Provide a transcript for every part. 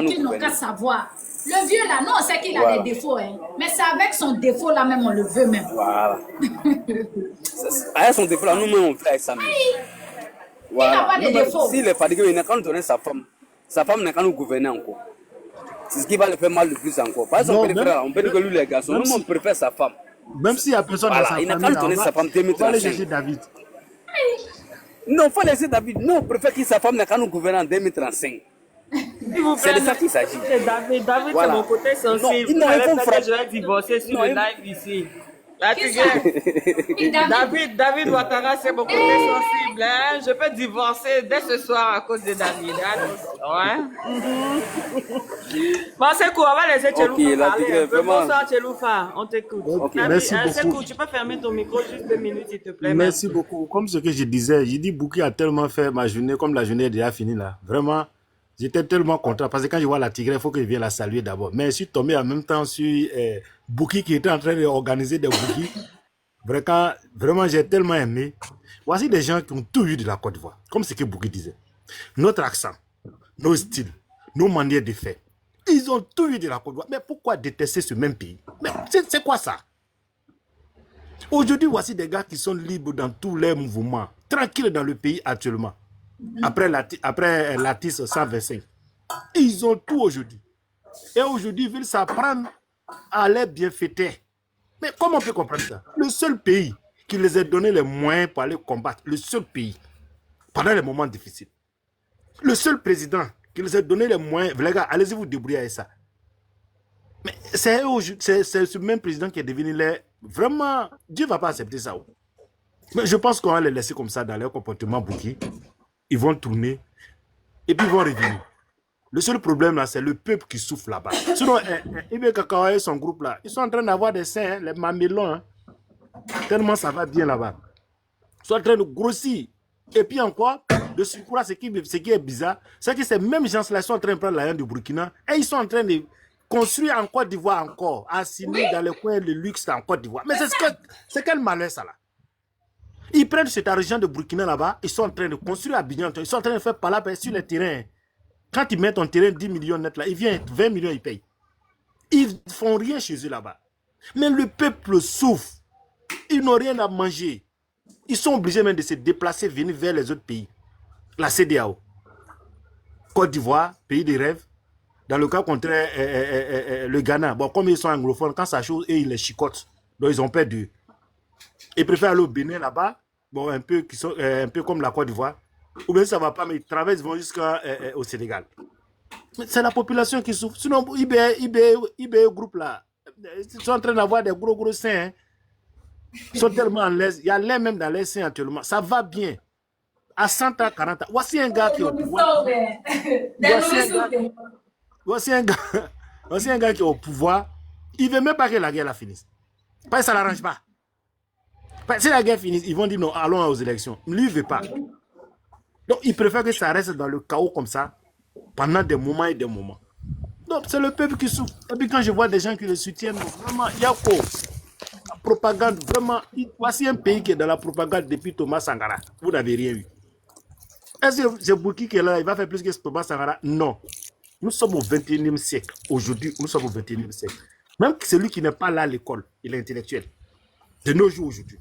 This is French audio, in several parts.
qu'ils n'ont qu'à savoir. Le vieux là, non, c'est qu'il a des défauts, hein. Mais c'est avec son défaut là même, on le veut même. Voilà. Avec son défaut là, nous-mêmes on fait avec ça. Voilà. Il n'a pas de défaut. S'il est fatigué, il n'a qu'à nous donner sa femme. Sa femme n'a qu'à nous gouverner encore. C'est ce qui va le faire mal le plus encore. Par exemple, on peut dire que lui, les garçons, nous, on préfère sa femme. Même s'il n'y a personne dans sa famille, il n'a qu'à nous donner sa femme 2035. On va aller chercher David. Non, il faut laisser David. Non, on préfère que sa femme n'a qu'à nous gouverner en 2035. C'est de ça qu'il s'agit. David, c'est mon côté sensible. Je vais divorcer sur le live ici. David Ouattara, c'est mon côté sensible. Hein? Je peux divorcer dès ce soir à cause de David. Hein? Bon, c'est cool, on va laisser Tcheloufa parler. Bonsoir Tcheloufa, on t'écoute. Merci beaucoup. C'est cool, tu peux fermer ton micro juste 2 minutes, s'il te plaît. Merci beaucoup. Comme ce que je disais, j'ai dit Bouki a tellement fait ma journée, comme la journée est déjà finie là. Vraiment, j'étais tellement content parce que quand je vois la Tigresse, il faut que je vienne la saluer d'abord. Mais je suis tombé en même temps sur Bouki qui était en train d'organiser des Bouki. Vraiment, j'ai tellement aimé. Voici des gens qui ont tout eu de la Côte d'Ivoire, comme ce que Bouki disait. Notre accent, nos styles, nos manières de faire. Ils ont tout eu de la Côte d'Ivoire. Mais pourquoi détester ce même pays? Mais c'est quoi ça? Aujourd'hui, voici des gars qui sont libres dans tous les mouvements, tranquilles dans le pays actuellement. Après Latis 125. Ils ont tout aujourd'hui. Et aujourd'hui, ils veulent s'apprendre à les bienfaiteurs. Mais comment on peut comprendre ça? Le seul pays qui les a donné les moyens pour aller combattre, le seul pays, pendant les moments difficiles. Le seul président qui les a donné les moyens, les gars, allez-y vous débrouiller avec ça. Mais c'est ce même président qui est devenu vraiment, Dieu ne va pas accepter ça. Mais je pense qu'on va les laisser comme ça dans leur comportement bouquet. Ils vont tourner et puis ils vont revenir. Le seul problème là, c'est le peuple qui souffre là-bas. Sinon, Ibé Kakao et son groupe là, ils sont en train d'avoir des seins, les mamélons. Hein. Tellement ça va bien là-bas. Ils sont en train de grossir. Et puis encore, de surcroît, ce qui est bizarre, c'est que ces mêmes gens-là sont en train de prendre la haine du Burkina et ils sont en train de construire en Côte d'Ivoire encore, assigner dans les coins de luxe en Côte d'Ivoire. Mais c'est quel malheur ça là? Ils prennent cet argent de Burkina là-bas, ils sont en train de construire à Bignan, ils sont en train de faire palabre sur les terrains. Quand ils mettent ton terrain 10 millions net là, ils viennent 20 millions, ils payent. Ils ne font rien chez eux là-bas. Mais le peuple souffre. Ils n'ont rien à manger. Ils sont obligés même de se déplacer, venir vers les autres pays. La CEDEAO. Côte d'Ivoire, pays des rêves. Dans le cas contraire, le Ghana. Bon, comme ils sont anglophones, quand ça chose, ils les chicotent. Donc ils ont perdu. Ils préfèrent aller au Bénin là-bas. Bon, un peu comme la Côte d'Ivoire. Ou bien ça ne va pas, mais ils traversent, ils vont jusqu'au Sénégal. C'est la population qui souffre. Sinon, IBE groupe là, ils sont en train d'avoir des gros seins. Hein. Ils sont tellement en l'aise. Il y a l'air même dans les seins actuellement. Ça va bien. À 100 ans, 40 ans. Voici un gars qui est au pouvoir. Voici un gars qui est au pouvoir. Il ne veut même pas que la guerre la finisse. Parce que ça ne l'arrange pas. Si la guerre finit, ils vont dire non, allons aux élections. Lui, il ne veut pas. Donc, il préfère que ça reste dans le chaos comme ça, pendant des moments et des moments. Donc, c'est le peuple qui souffre. Et puis, quand je vois des gens qui le soutiennent, vraiment, il y a quoi? La propagande, vraiment. Voici un pays qui est dans la propagande depuis Thomas Sankara. Vous n'avez rien eu. Est-ce que c'est Bouki qui est là, il va faire plus que Thomas Sankara? Non. Nous sommes au 21e siècle. Aujourd'hui, nous sommes au 21e siècle. Même celui qui n'est pas là à l'école, il est intellectuel. De nos jours aujourd'hui.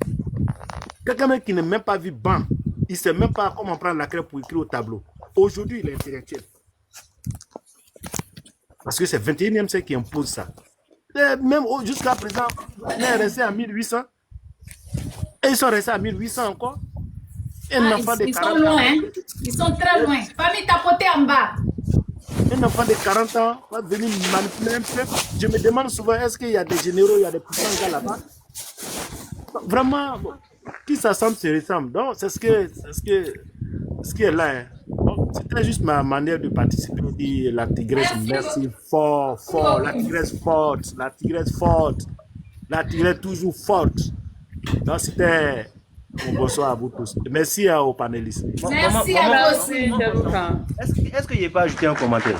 Quelqu'un qui n'a même pas vu ban, il ne sait même pas comment prendre la craie pour écrire au tableau. Aujourd'hui, il est intellectuel. Parce que c'est le 21e siècle qui impose ça. Et même jusqu'à présent, on est resté à 1800. Et ils sont restés à 1800 encore. Et ils sont loin, hein? Ils sont très loin. Famille tapotée en bas. Un enfant de 40 ans va venir manipuler un peu. Je me demande souvent, est-ce qu'il y a des généraux, il y a des puissants gars là-bas? Vraiment, qui s'assemble se ressemble. Donc, c'est ce qui est là. Hein. C'était juste ma manière de participer. Dire la tigresse, merci, fort, la tigresse forte, la tigresse forte, la tigresse toujours forte. Donc, c'était bon, bonsoir à vous tous. Merci aux panélistes. Merci à vous aussi. Est-ce qu'il n'y a pas ajouté un commentaire?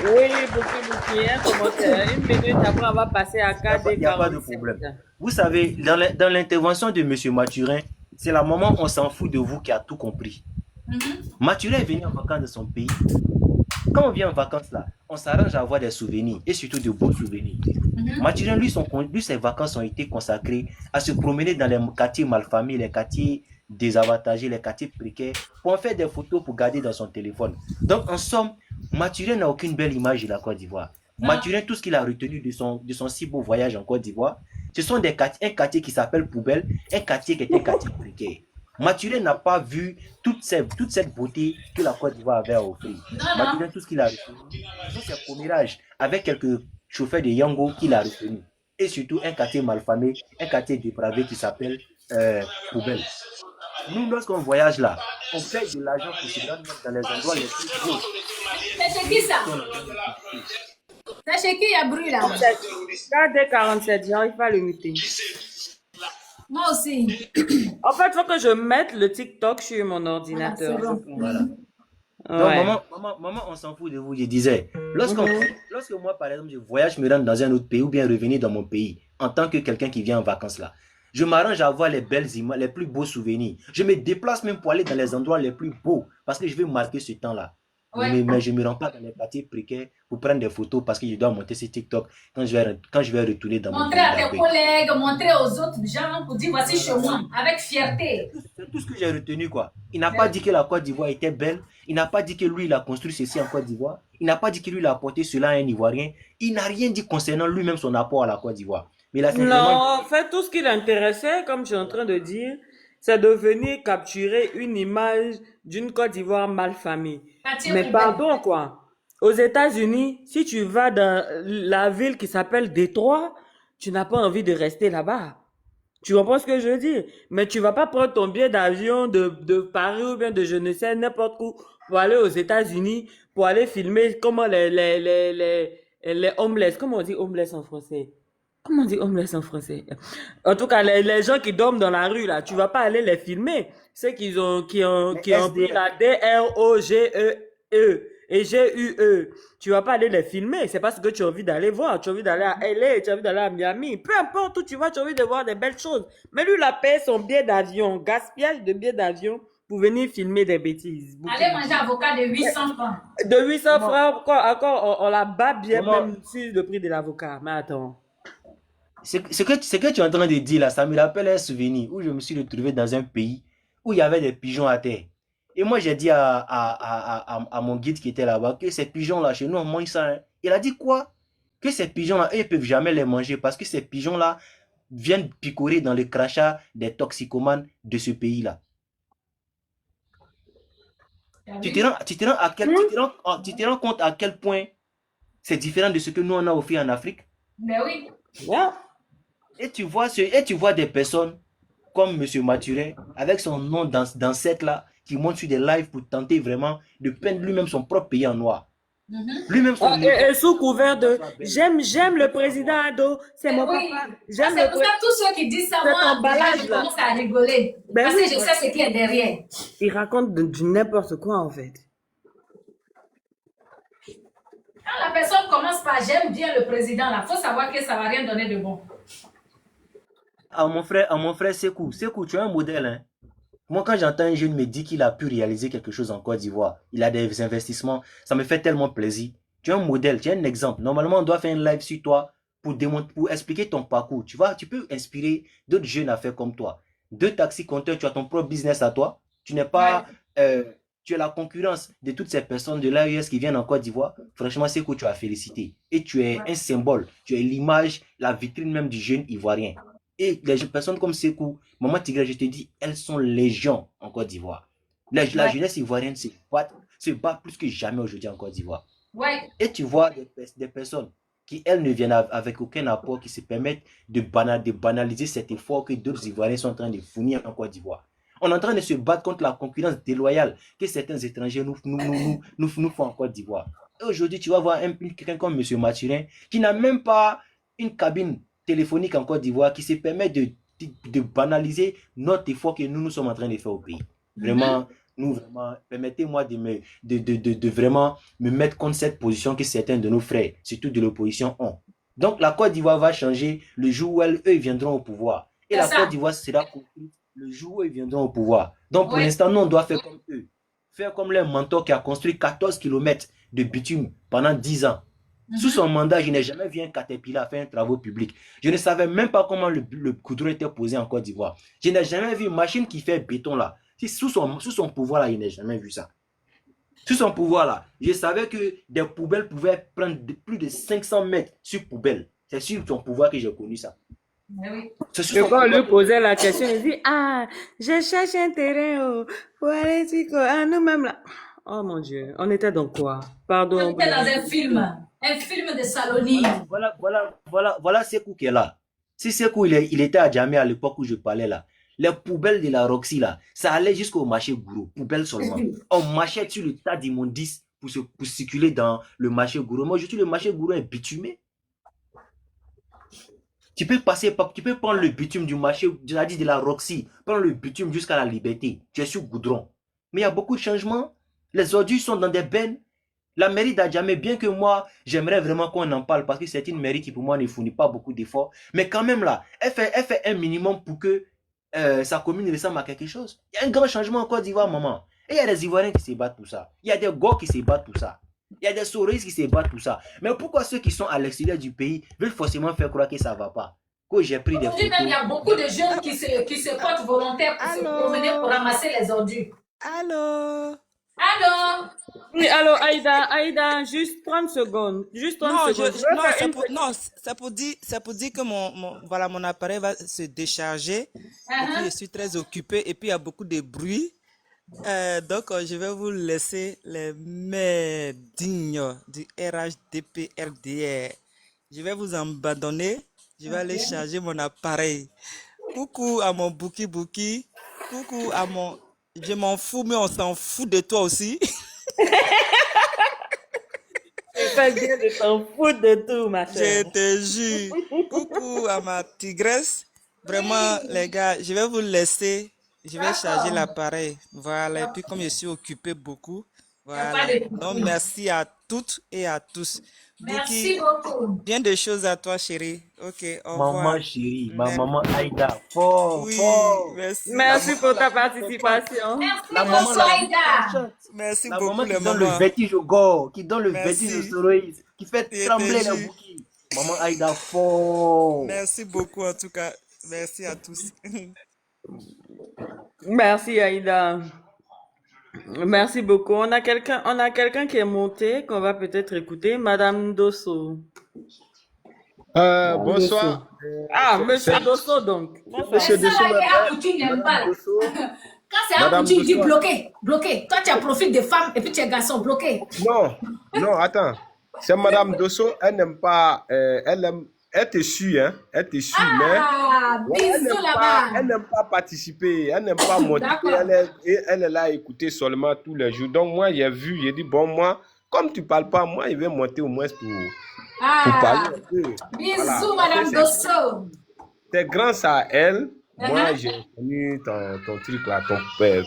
Oui, beaucoup, un commentaire. Une minute après, on va passer à 4 Il n'y a pas de problème. Vous savez, dans l'intervention de M. Mathurin, c'est le moment où on s'en fout de vous qui a tout compris. Mathurin est venu en vacances de son pays. quand on vient en vacances là, on s'arrange à avoir des souvenirs et surtout de beaux souvenirs. Mathurin, lui, ses vacances ont été consacrées à se promener dans les quartiers malfamés, les quartiers désavantagés, les quartiers précaires, pour en faire des photos pour garder dans son téléphone. Donc, en somme, Mathurin n'a aucune belle image de la Côte d'Ivoire. Mathurin, tout ce qu'il a retenu de son si beau voyage en Côte d'Ivoire, ce sont un quartier qui s'appelle Poubelle, un quartier qui est un quartier précaire. Mathurin n'a pas vu toute cette beauté que la Côte d'Ivoire avait à offrir. Mathurin, tout ce qu'il a retenu, c'est ses commirages avec quelques chauffeurs de Yango qu'il a retenu. Et surtout un quartier malfamé, un quartier dépravé qui s'appelle Poubelle. Nous, lorsqu'on voyage là, on paye de l'argent pour se rendre dans les endroits les plus beaux. C'est chez qui ça? C'est chez qui il y a bruit là? Regardez 47, j'arrive pas à le muter. Moi aussi. En fait, il faut que je mette le TikTok sur mon ordinateur. Ah, bon. Voilà. Ouais. Donc, maman, on s'en fout de vous. Je disais, lorsque moi, par exemple, je voyage, me rends dans un autre pays ou bien revenir dans mon pays en tant que quelqu'un qui vient en vacances là, je m'arrange à avoir les belles images, les plus beaux souvenirs. Je me déplace même pour aller dans les endroits les plus beaux parce que je veux marquer ce temps-là. Ouais. Mais je ne me rends pas dans les quartiers précaires pour prendre des photos parce que je dois monter sur TikTok quand je vais retourner dans mon pays. Montrer à tes collègues, montrer aux autres gens pour dire voici chez moi, avec fierté. C'est tout ce que j'ai retenu, quoi. Il n'a pas dit que la Côte d'Ivoire était belle. Il n'a pas dit que lui, il a construit ceci en Côte d'Ivoire. Il n'a pas dit que lui, il a apporté cela à un Ivoirien. Il n'a rien dit concernant lui-même son apport à la Côte d'Ivoire. Mais il a simplement... Non, en fait, tout ce qui l'intéressait, comme je suis en train de dire, c'est de venir capturer une image d'une Côte d'Ivoire malfamée. Mais pardon, quoi. Aux États-Unis, si tu vas dans la ville qui s'appelle Détroit, tu n'as pas envie de rester là-bas. Tu comprends ce que je veux dire? Mais tu vas pas prendre ton billet d'avion de Paris ou bien de je ne sais n'importe où pour aller aux États-Unis, pour aller filmer comment les homeless, comment on dit homeless en français? Comment on dit homeless en français? En tout cas, les gens qui dorment dans la rue, là, tu vas pas aller les filmer. Ceux qui ont pris la DROGE et GUE. Tu vas pas aller les filmer. C'est pas ce que tu as envie d'aller voir. Tu as envie d'aller à LA, tu as envie d'aller à Miami. Peu importe où tu vas, tu as envie de voir des belles choses. Mais lui, il a payé son billet d'avion, gaspillage de billet d'avion pour venir filmer des bêtises. Allez manger avocat de 800 francs. De 800 francs, encore, on la bat bien même sur le prix de l'avocat. Mais attends. Ce que tu es en train de dire là, ça me rappelle un souvenir où je me suis retrouvé dans un pays où il y avait des pigeons à terre. Et moi, j'ai dit à mon guide qui était là-bas que ces pigeons-là, chez nous, on mange ça. Hein. Il a dit quoi? Que ces pigeons-là, ils ne peuvent jamais les manger parce que ces pigeons-là viennent picorer dans le crachat des toxicomanes de ce pays-là. Tu te rends compte à quel point c'est différent de ce que nous, on a offert en Afrique? Mais oui. Yeah. Et tu vois des personnes comme M. Mathurin, avec son nom d'ancêtre là, qui monte sur des lives pour tenter vraiment de peindre lui-même son propre pays en noir. Lui-même son et sous couvert de j'aime le président Ado, c'est mon papa. C'est pour ça que tous ceux qui disent ça, moi, je commence à rigoler. Ben parce que je sais ce qui est derrière. Il raconte du n'importe quoi en fait. Quand la personne commence par j'aime bien le président, il faut savoir que ça ne va rien donner de bon. À mon frère Sekou, tu es un modèle. Hein? Moi, quand j'entends un jeune me dire qu'il a pu réaliser quelque chose en Côte d'Ivoire, il a des investissements, ça me fait tellement plaisir. Tu es un modèle, tu es un exemple. Normalement, on doit faire un live sur toi pour expliquer ton parcours. Tu vois, tu peux inspirer d'autres jeunes à faire comme toi. Deux taxis compteurs, tu as ton propre business à toi. Tu n'es pas... tu es la concurrence de toutes ces personnes de l'AES qui viennent en Côte d'Ivoire. Franchement, c'est que tu as félicité. Et tu es un symbole. Tu es l'image, la vitrine même du jeune Ivoirien. Et les personnes comme Sekou, Maman Tigre, je te dis, elles sont légion en Côte d'Ivoire. La jeunesse ivoirienne se bat plus que jamais aujourd'hui en Côte d'Ivoire. Ouais. Et tu vois des personnes qui, elles, ne viennent avec aucun apport, qui se permettent de banaliser cet effort que d'autres Ivoiriens sont en train de fournir en Côte d'Ivoire. On est en train de se battre contre la concurrence déloyale que certains étrangers nous font en Côte d'Ivoire. Et aujourd'hui, tu vas voir quelqu'un comme M. Mathurin qui n'a même pas une cabine téléphonique en Côte d'Ivoire qui se permet de banaliser notre effort que nous sommes en train de faire au pays. Vraiment, permettez-moi de vraiment me mettre contre cette position que certains de nos frères, surtout de l'opposition, ont. Donc, la Côte d'Ivoire va changer le jour où eux viendront au pouvoir. Et la Côte d'Ivoire sera construite le jour où ils viendront au pouvoir. Donc, pour l'instant, nous, on doit faire comme eux. Faire comme leur mentor qui a construit 14 km de bitume pendant 10 ans. Sous son mandat, je n'ai jamais vu un Caterpillar faire un travaux public. Je ne savais même pas comment le goudron était posé en Côte d'Ivoire. Je n'ai jamais vu une machine qui fait béton là. Sous son pouvoir là, je n'ai jamais vu ça. Sous son pouvoir là, je savais que des poubelles pouvaient prendre plus de 500 mètres sur poubelle. C'est sur son pouvoir que j'ai connu ça. Oui. Et quand on lui posait la question, il dit, ah, je cherche un terrain pour aller dire que nous-mêmes là. Oh mon Dieu, on était dans quoi? Pardon. On était dans un film de Saloni. Voilà Sekou qui est là. Si Sekou il était à Djamé à l'époque où je parlais là, les poubelles de la Roxy là, ça allait jusqu'au marché Gouro, poubelles seulement. On marchait sur le tas d'immondices pour circuler dans le marché Gouro. Moi, je suis le marché Gouro est bitumé. Tu peux prendre le bitume du marché, c'est-à-dire de la Roxy, prendre le bitume jusqu'à la Liberté. Tu es sur goudron. Mais il y a beaucoup de changements. Les ordures sont dans des bennes. La mairie d'Adjamé, bien que moi, j'aimerais vraiment qu'on en parle parce que c'est une mairie qui pour moi ne fournit pas beaucoup d'efforts. Mais quand même là, elle fait un minimum pour que sa commune ressemble à quelque chose. Il y a un grand changement en Côte d'Ivoire, maman. Et il y a des Ivoiriens qui se battent pour ça. Il y a des Go qui se battent pour ça. Il y a des Soris qui se battent pour ça. Mais pourquoi ceux qui sont à l'extérieur du pays veulent forcément faire croire que ça ne va pas? Que j'ai pris des photos. Même, il y a beaucoup de jeunes qui se portent volontaires pour se promener pour ramasser les ordures. Allô? Allô? Oui, alors Aïda, juste 30 secondes. Juste 30 secondes. C'est pour dire que mon appareil va se décharger. Et puis, je suis très occupée et puis il y a beaucoup de bruit. Donc, je vais vous laisser les mains dignes du RHDP-RDR. Je vais vous abandonner. Je vais aller charger mon appareil. Coucou à mon Bouki. Coucou à mon... Je m'en fous, mais on s'en fout de toi aussi. C'est pas bien de t'en foutre de tout, ma chère. Je te jure. Coucou à ma tigresse. Vraiment, les gars, je vais vous laisser. Je vais charger l'appareil. Voilà. Et puis, comme je suis occupé beaucoup, voilà. Donc, merci à toutes et à tous. Merci Bouki, beaucoup. bien de choses à toi, chérie. Ok, au revoir. Maman chérie, ma maman Aïda. Fort. Merci. Merci pour ta participation. Merci La maman, beaucoup, Aïda. Merci la beaucoup, maman les qui donne le mamans. vertige au gore, qui donne le Merci. vertige au Soroïs, qui fait Et trembler te les jure. bouquets. Maman Aïda, fort. Merci beaucoup, en tout cas. Merci à tous. Merci, Aïda. Merci beaucoup. On a quelqu'un qui est monté, qu'on va peut-être écouter. Madame Dosso. Bonsoir. Ah, Monsieur Dosso, donc. Bonsoir. Monsieur Ça, là, il est à Poutine, il n'aime pas. Quand c'est à Poutine, il dit bloqué. Toi, tu as profité des femmes et puis tu es garçon, bloqué. Non, attends. C'est Madame Dosso, elle n'aime pas. Elle te suit, hein. Elle te suit, Ah, mais elle bisous là-bas. n'aime pas participer, elle n'aime pas monter. D'accord. Elle est là à écouter seulement tous les jours. Donc, moi, j'ai dit, bon, moi, comme tu ne parles pas, moi, je vais monter au moins pour parler un peu. Bisous, Voilà. Madame Dosso. C'est grâce à elle, moi, j'ai connu ton truc là, ton père.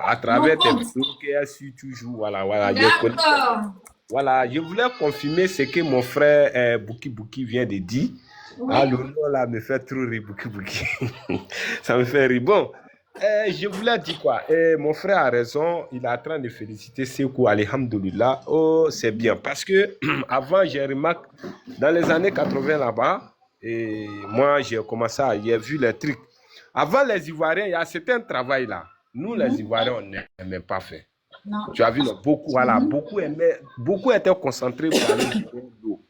À travers tes vidéos qu'elle suit toujours. Voilà. J'ai connu. D'accord. Voilà, je voulais confirmer ce que mon frère Bouki vient de dire. Oui. Ah, le nom là me fait trop rire, Bouki. Ça me fait rire. Bon, je voulais dire quoi? Mon frère a raison, il est en train de féliciter Sekou, alhamdoulilah. Oh, c'est bien. Parce que avant, j'ai remarqué, dans les années 80 là-bas, et moi, j'ai vu les trucs. Avant les Ivoiriens, il y a certains travail là. Nous, les Ivoiriens, on n'aimait pas faire. Non. Tu as vu, non? Beaucoup étaient concentrés pour aller dans l'eau.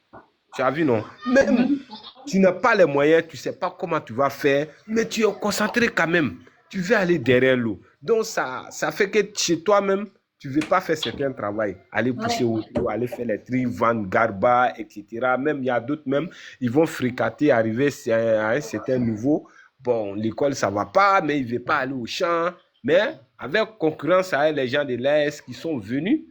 Tu as vu, non? Même, tu n'as pas les moyens, tu ne sais pas comment tu vas faire, mais tu es concentré quand même. Tu veux aller derrière l'eau. Donc, ça fait que chez toi-même, tu ne veux pas faire certains travail. Aller pousser au l'eau, aller faire les tri, vendre, garba, etc. Même, il y a d'autres même, ils vont fréquenter, arriver à un certain niveau. Bon, l'école, ça ne va pas, mais ils ne veulent pas aller au champ. Mais avec concurrence avec les gens de l'Est qui sont venus,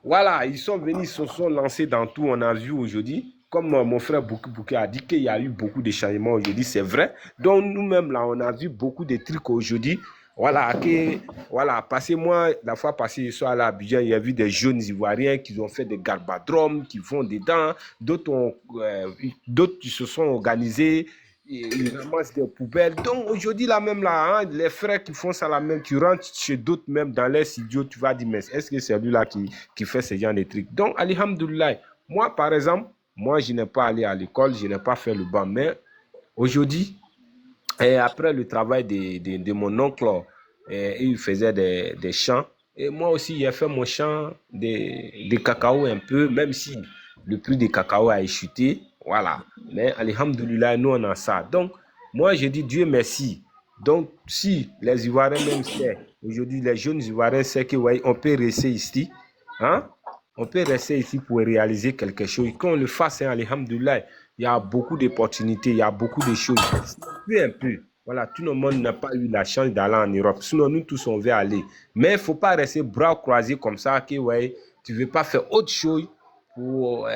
voilà, ils sont venus, ils se sont lancés dans tout. On a vu aujourd'hui, comme mon frère Bouki a dit qu'il y a eu beaucoup de changements aujourd'hui, c'est vrai. Donc nous-mêmes, là, on a vu beaucoup de trucs aujourd'hui. Voilà, parce que moi, la fois passée, je suis allé à Abidjan, il y a vu des jeunes Ivoiriens qui ont fait des garbadromes, qui vont dedans. D'autres se sont organisés. ils ramassent des poubelles. Donc aujourd'hui, là même, là, hein, les frères qui font ça, là même, tu rentres chez d'autres, même dans les studios, tu vas dire, mais est-ce que c'est lui-là qui fait ce genre de trucs? Donc, alhamdoulilah, moi, par exemple, moi, je n'ai pas allé à l'école, je n'ai pas fait le banc, mais aujourd'hui, et après le travail de mon oncle, il faisait des champs. Et moi aussi, j'ai fait mon champ de cacao un peu, même si le prix du cacao a chuté. Voilà. Mais alhamdoulilah, nous, on a ça. Donc, moi, je dis Dieu merci. Donc, si les Ivoiriens même savent, aujourd'hui, les jeunes Ivoiriens savent que, ouais, on peut rester ici, hein? On peut rester ici pour réaliser quelque chose. Qu'on le fasse, hein, alhamdoulilah, il y a beaucoup d'opportunités, il y a beaucoup de choses. Un peu. Voilà, tout le monde n'a pas eu la chance d'aller en Europe. Sinon, nous tous, on veut aller. Mais il ne faut pas rester bras croisés comme ça, que ouais, tu ne veux pas faire autre chose pour,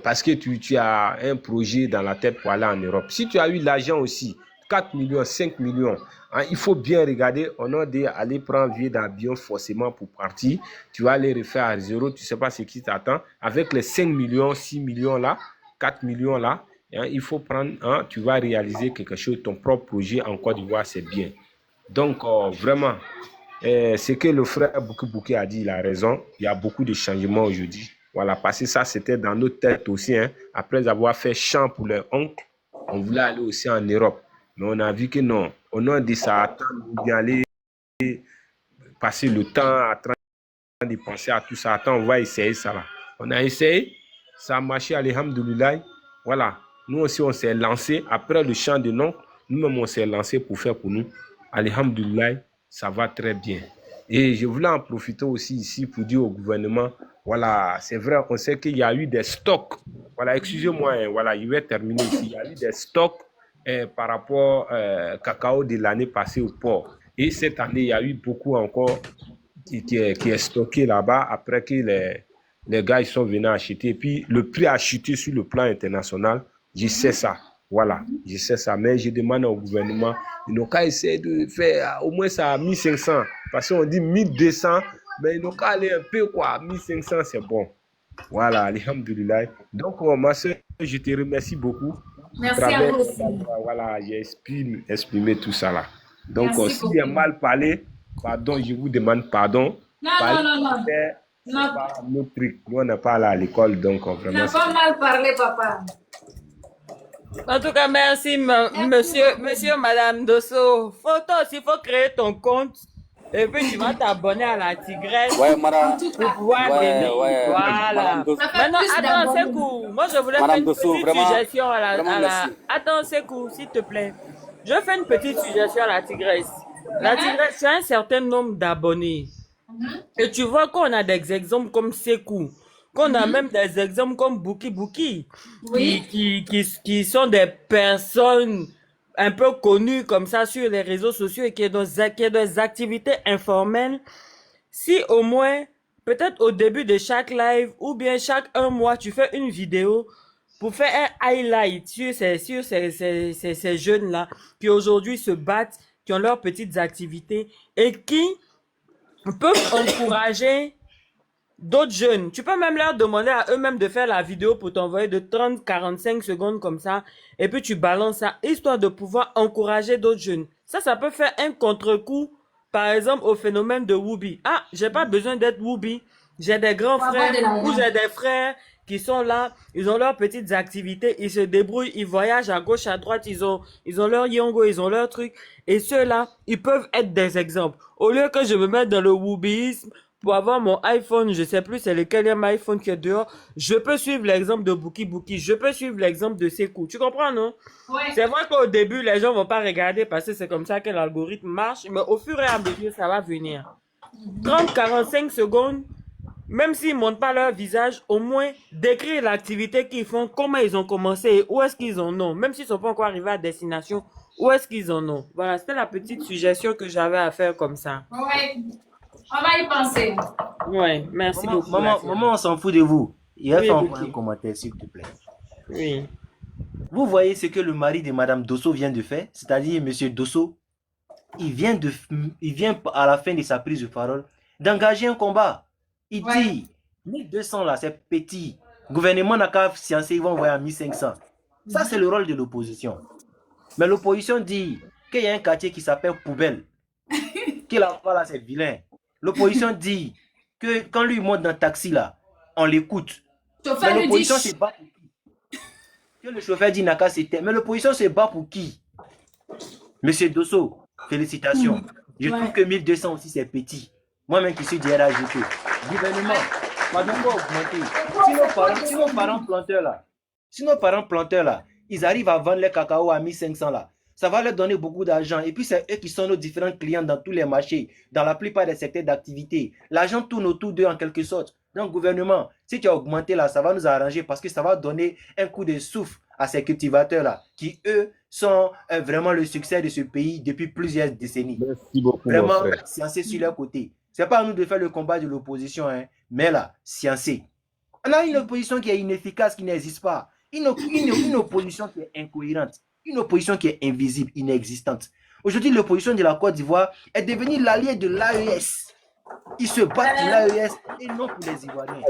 parce que tu as un projet dans la tête pour aller en Europe. Si tu as eu l'argent aussi, 4 millions, 5 millions, hein, il faut bien regarder. On a dit aller prendre un billet d'avion forcément pour partir. Tu vas aller refaire à zéro, tu ne sais pas ce qui t'attend. Avec les 5 millions, 6 millions là, 4 millions là, hein, il faut prendre, hein, tu vas réaliser quelque chose, ton propre projet en Côte d'Ivoire, c'est bien. Donc, vraiment, ce que le frère Bouki a dit, il a raison. Il y a beaucoup de changements aujourd'hui. Voilà, parce que ça, c'était dans notre tête aussi. Hein. Après avoir fait champ pour leur oncle, on voulait aller aussi en Europe. Mais on a vu que non. On a dit ça, attendre d'y aller, passer le temps à de penser à tout ça. Attends, on va essayer ça là. On a essayé, ça a marché, alhamdoulilah. Voilà, nous aussi, on s'est lancé. Après le chant de nom, nous-mêmes, on s'est lancé pour faire pour nous. Alhamdoulilah, ça va très bien. Et je voulais en profiter aussi ici pour dire au gouvernement, voilà, c'est vrai, on sait qu'il y a eu des stocks. Voilà, excusez-moi, hein, voilà, je vais terminer ici. Il y a eu des stocks par rapport au cacao de l'année passée au port. Et cette année, il y a eu beaucoup encore qui est stocké là-bas après que les gars ils sont venus acheter. Et puis, le prix a chuté sur le plan international. Je sais ça. Voilà, je sais ça. Mais je demande au gouvernement, ils n'ont qu'à essayer de faire au moins ça à 1500. Parce qu'on dit 1200, mais ils n'ont qu'à aller un peu quoi. 1500, c'est bon. Voilà, alhamdoulilah. Donc, ma soeur, je te remercie beaucoup. Merci à vous aussi. Voilà, j'ai exprimé tout ça là. Donc, si j'ai mal parlé, pardon, je vous demande pardon. Non. C'est pas notre truc. Nous, on n'est pas allé à l'école, donc vraiment. Tu n'as pas mal parlé, papa. En tout cas, merci, monsieur, madame Dosso. Il faut créer ton compte. Et puis, tu vas t'abonner à la Tigresse. Ouais, madame. Pour pouvoir venir. Voilà. Maintenant, attends, Sekou. Moi, je voulais faire une petite suggestion à la... Attends, Sekou, s'il te plaît. Je fais une petite suggestion à la Tigresse. La Tigresse, tu as un certain nombre d'abonnés. Et tu vois qu'on a des exemples comme Sekou. Qu'on a même des exemples comme Bouki, oui, qui sont des personnes un peu connues comme ça sur les réseaux sociaux et qui ont des activités informelles. Si au moins, peut-être au début de chaque live ou bien chaque un mois, tu fais une vidéo pour faire un highlight sur ces jeunes-là qui aujourd'hui se battent, qui ont leurs petites activités et qui peuvent encourager d'autres jeunes. Tu peux même leur demander à eux-mêmes de faire la vidéo pour t'envoyer de 30-45 secondes comme ça. Et puis tu balances ça, histoire de pouvoir encourager d'autres jeunes. Ça peut faire un contre-coup, par exemple, au phénomène de Woubi. Ah, j'ai pas besoin d'être Woubi. J'ai des grands frères ou j'ai des frères qui sont là. Ils ont leurs petites activités. Ils se débrouillent. Ils voyagent à gauche, à droite. Ils ont leur yongo, ils ont leur truc. Et ceux-là, ils peuvent être des exemples. Au lieu que je me mette dans le Woubisme, pour avoir mon iPhone, je sais plus c'est lequel iPhone qui est dehors, je peux suivre l'exemple de Bouki, je peux suivre l'exemple de Sekou. Tu comprends, non? Oui. C'est vrai qu'au début, les gens vont pas regarder parce que c'est comme ça que l'algorithme marche, mais au fur et à mesure, ça va venir. 30-45 secondes, même s'ils montrent pas leur visage, au moins décrire l'activité qu'ils font, comment ils ont commencé et où est-ce qu'ils en ont. Même s'ils sont pas encore arrivés à destination, où est-ce qu'ils en ont. Voilà, c'était la petite suggestion que j'avais à faire comme ça. Oui. On va y penser. Oui, merci beaucoup. Maman, on s'en fout de vous. Il va faire un commentaire, s'il te plaît. Oui. Vous voyez ce que le mari de Madame Dosso vient de faire, c'est-à-dire Monsieur Dosso, il vient à la fin de sa prise de parole d'engager un combat. Il dit, 1200 là, c'est petit. Le gouvernement n'a qu'à sciencer, ils vont envoyer à 1500. Ça, c'est le rôle de l'opposition. Mais l'opposition dit qu'il y a un quartier qui s'appelle Poubelle. Qu'il a pas là, c'est vilain. L'opposition dit que quand lui monte dans le taxi là, on l'écoute. Mais l'opposition se bat pour qui? Que le chauffeur dit Naka c'était. Mais l'opposition se bat pour qui? Monsieur Dosso, félicitations. Je trouve que 1200 aussi c'est petit. Moi-même qui suis derrière AGP. Gouvernement, pardon pas augmenter. Si nos parents planteurs là, ils arrivent à vendre les cacao à 1500 là, ça va leur donner beaucoup d'argent. Et puis c'est eux qui sont nos différents clients dans tous les marchés, dans la plupart des secteurs d'activité. L'argent tourne autour d'eux en quelque sorte. Donc gouvernement, si tu as augmenté là, ça va nous arranger parce que ça va donner un coup de souffle à ces cultivateurs là, qui eux sont vraiment le succès de ce pays depuis plusieurs décennies. Merci beaucoup, vraiment mon frère. sciencés sur leur côté. C'est pas à nous de faire le combat de l'opposition, hein, mais là, sciencés. On a une opposition qui est inefficace, qui n'existe pas. Une opposition qui est incohérente. Une opposition qui est invisible, inexistante. Aujourd'hui, l'opposition de la Côte d'Ivoire est devenue l'allié de l'AES. Ils se battent pour l'AES et non pour les Ivoiriens.